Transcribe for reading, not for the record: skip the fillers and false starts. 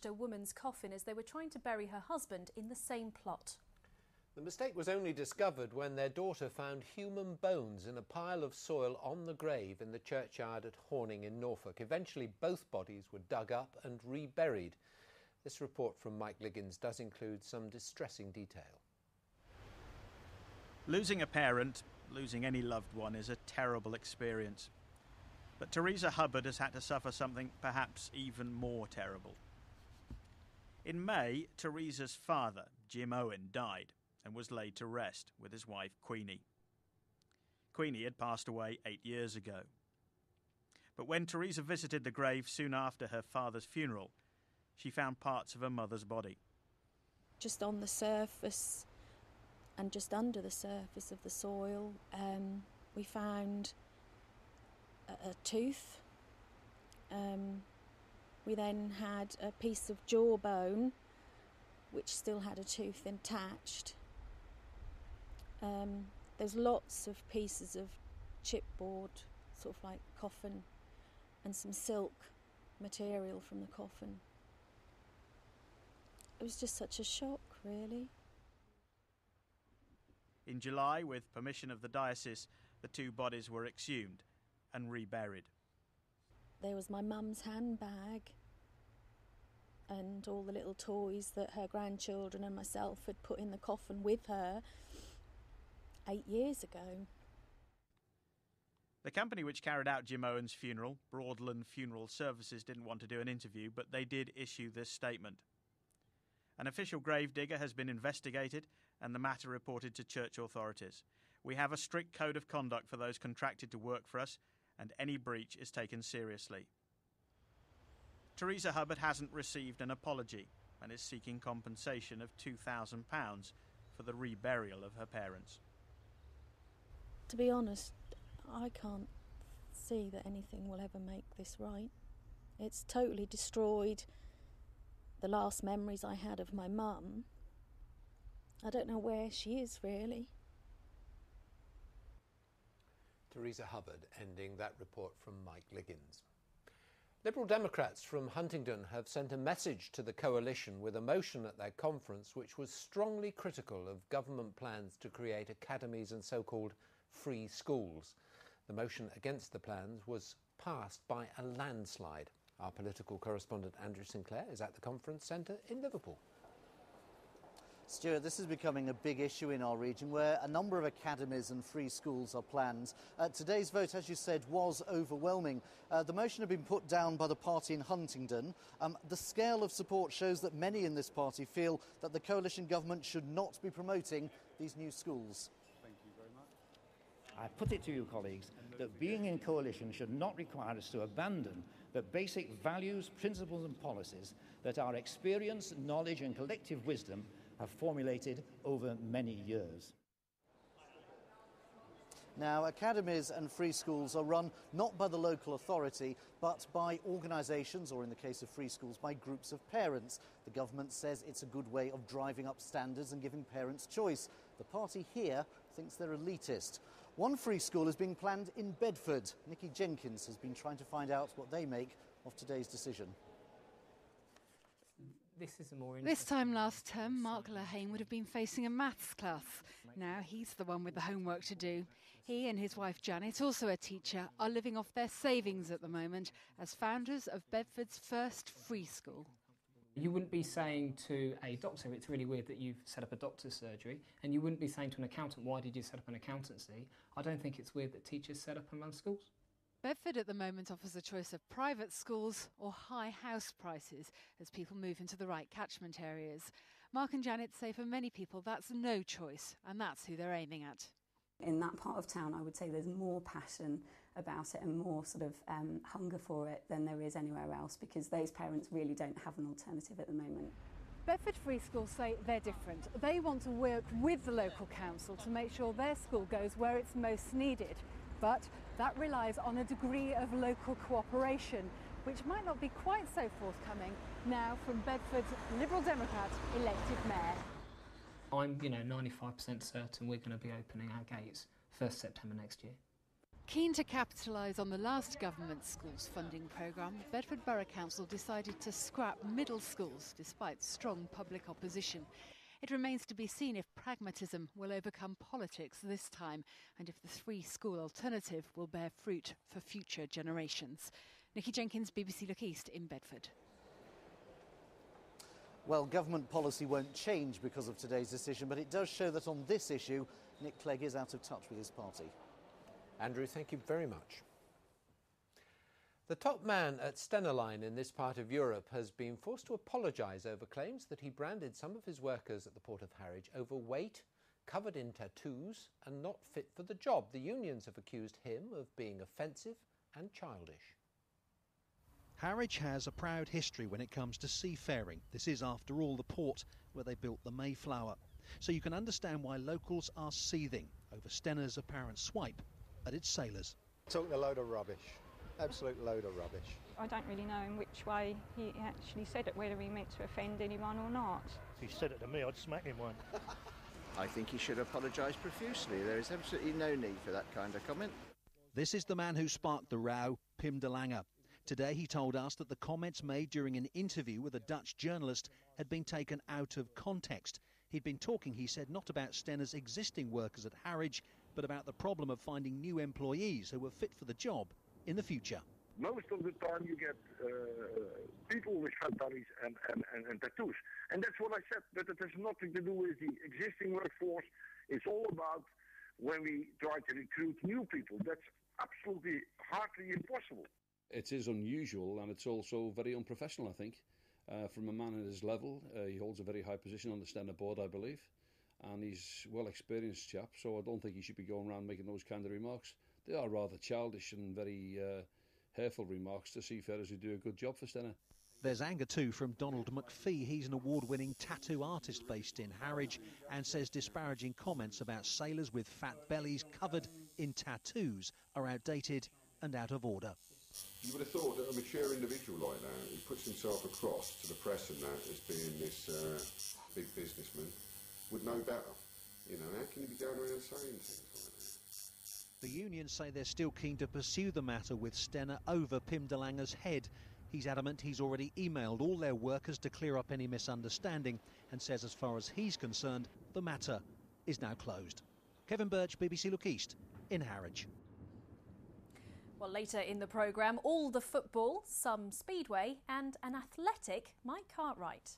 A woman's coffin as they were trying to bury her husband in the same plot. The mistake was only discovered when their daughter found human bones in a pile of soil on the grave in the churchyard at Horning in Norfolk. Eventually, both bodies were dug up and reburied. This report from Mike Liggins does include some distressing detail. Losing a parent, losing any loved one, is a terrible experience. But Teresa Hubbard has had to suffer something perhaps even more terrible. In May, Teresa's father, Jim Owen, died and was laid to rest with his wife, Queenie. Queenie had passed away 8 years ago. But when Teresa visited the grave soon after her father's funeral, she found parts of her mother's body. Just on the surface and just under the surface of the soil, we found a tooth. We then had a piece of jawbone which still had a tooth attached. There's lots of pieces of chipboard, sort of like coffin, and some silk material from the coffin. It was just such a shock, really. In July, with permission of the diocese, the two bodies were exhumed and reburied. There was my mum's handbag and all the little toys that her grandchildren and myself had put in the coffin with her 8 years ago. The company which carried out Jim Owen's funeral, Broadland Funeral Services, didn't want to do an interview, but they did issue this statement. An official gravedigger has been investigated and the matter reported to church authorities. We have a strict code of conduct for those contracted to work for us, and any breach is taken seriously. Teresa Hubbard hasn't received an apology and is seeking compensation of £2,000 for the reburial of her parents. To be honest, I can't see that anything will ever make this right. It's totally destroyed the last memories I had of my mum. I don't know where she is, really. Teresa Hubbard ending that report from Mike Liggins. Liberal Democrats from Huntingdon have sent a message to the coalition with a motion at their conference which was strongly critical of government plans to create academies and so-called free schools. The motion against the plans was passed by a landslide. Our political correspondent Andrew Sinclair is at the conference centre in Liverpool. Stuart, this is becoming a big issue in our region where a number of academies and free schools are planned. Today's vote, as you said, was overwhelming. The motion had been put down by the party in Huntingdon. The scale of support shows that many in this party feel that the coalition government should not be promoting these new schools. Thank you very much. I put it to you, colleagues, that being in coalition should not require us to abandon the basic values, principles and policies that our experience, knowledge and collective wisdom have formulated over many years. Now, academies and free schools are run not by the local authority, but by organisations, or in the case of free schools, by groups of parents. The government says it's a good way of driving up standards and giving parents choice. The party here thinks they're elitist. One free school is being planned in Bedford. Nikki Jenkins has been trying to find out what they make of today's decision. This time last term, Mark Lahane would have been facing a maths class. Now he's the one with the homework to do. He and his wife Janet, also a teacher, are living off their savings at the moment as founders of Bedford's first free school. You wouldn't be saying to a doctor, it's really weird that you've set up a doctor's surgery, and you wouldn't be saying to an accountant, why did you set up an accountancy? I don't think it's weird that teachers set up among schools. Bedford at the moment offers a choice of private schools or high house prices as people move into the right catchment areas. Mark and Janet say for many people that's no choice, and that's who they're aiming at. In that part of town, I would say there's more passion about it and more sort of hunger for it than there is anywhere else, because those parents really don't have an alternative at the moment. Bedford Free Schools say they're different. They want to work with the local council to make sure their school goes where it's most needed. But that relies on a degree of local cooperation, which might not be quite so forthcoming now from Bedford's Liberal Democrat elected mayor. I'm, 95% certain we're going to be opening our gates 1st September next year. Keen to capitalise on the last government schools funding programme, Bedford Borough Council decided to scrap middle schools despite strong public opposition. It remains to be seen if pragmatism will overcome politics this time and if the free school alternative will bear fruit for future generations. Nikki Jenkins, BBC Look East in Bedford. Well, government policy won't change because of today's decision, but it does show that on this issue, Nick Clegg is out of touch with his party. Andrew, thank you very much. The top man at Stena Line in this part of Europe has been forced to apologise over claims that he branded some of his workers at the port of Harwich overweight, covered in tattoos and not fit for the job. The unions have accused him of being offensive and childish. Harwich has a proud history when it comes to seafaring. This is, after all, the port where they built the Mayflower. So you can understand why locals are seething over Stena's apparent swipe at its sailors. Talking a load of rubbish, absolute load of rubbish. I don't really know in which way he actually said it, whether he meant to offend anyone or not. If he said it to me, I'd smack him one. I think he should apologise profusely. There is absolutely no need for that kind of comment. This is the man who sparked the row, Pim de Lange. Today he told us that the comments made during an interview with a Dutch journalist had been taken out of context. He'd been talking, he said, not about Stena's existing workers at Harwich, but about the problem of finding new employees who were fit for the job in the future. Most of the time you get people with fat bellies and tattoos. And that's what I said, that it has nothing to do with the existing workforce. It's all about when we try to recruit new people. That's absolutely hardly impossible. It is unusual and it's also very unprofessional, I think. From a man at his level, he holds a very high position on the Stena board, I believe. And he's a well-experienced chap, so I don't think he should be going around making those kind of remarks. They are rather childish and very hurtful remarks to seafarers who do a good job for Stena. There's anger too from Donald McPhee. He's an award-winning tattoo artist based in Harwich and says disparaging comments about sailors with fat bellies covered in tattoos are outdated and out of order. You would have thought that a mature individual like that, who puts himself across to the press and that as being this big businessman, would know better. You know, how can you be going around saying things like that? The unions say they're still keen to pursue the matter with Stena over Pim de Lange's head. He's adamant he's already emailed all their workers to clear up any misunderstanding and says as far as he's concerned, the matter is now closed. Kevin Birch, BBC Look East in Harwich. Well, later in the programme, all the football, some speedway and an athletic Mike Cartwright.